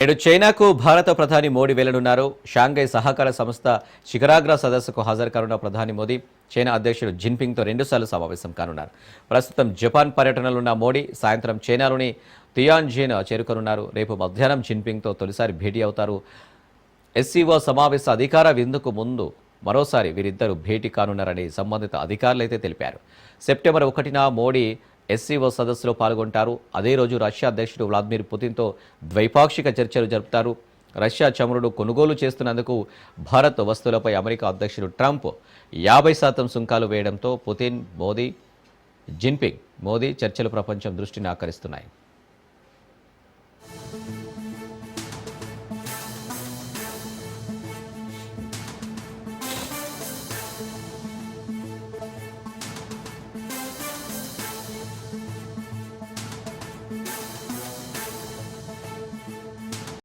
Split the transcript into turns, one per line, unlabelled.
నేడు చైనాకు భారత ప్రధాని మోడీ వెళ్లనున్నారు. షాంఘై సహకార సంస్థ శిఖరాగ్ర సదస్సుకు హాజరు కానున్న ప్రధాని మోదీ చైనా అధ్యక్షుడు జిన్పింగ్తో రెండుసార్లు సమావేశం కానున్నారు. ప్రస్తుతం జపాన్ పర్యటనలో ఉన్న మోడీ సాయంత్రం చైనాలోని తియాన్జిన్ చేరుకోనున్నారు. రేపు మధ్యాహ్నం జిన్పింగ్తో తొలిసారి భేటీ అవుతారు. ఎస్సీఓ సమావేశ అధికార విందుకు ముందు మరోసారి వీరిద్దరూ భేటీ కానున్నారని సంబంధిత అధికారులైతే తెలిపారు. సెప్టెంబర్ 1న మోడీ ఎస్సీఓ సదస్సులో పాల్గొంటారు. అదే రోజు రష్యా అధ్యక్షుడు వ్లాదిమిర్ పుతిన్తో ద్వైపాక్షిక చర్చలు జరుపుతారు. రష్యా చమురును కొనుగోలు చేస్తున్నందుకు భారత్ వస్తువులపై అమెరికా అధ్యక్షుడు ట్రంప్ 50% సుంకాలు వేయడంతో పుతిన్, జిన్పింగ్ చర్చలు ప్రపంచం దృష్టిని ఆకర్షిస్తున్నాయి.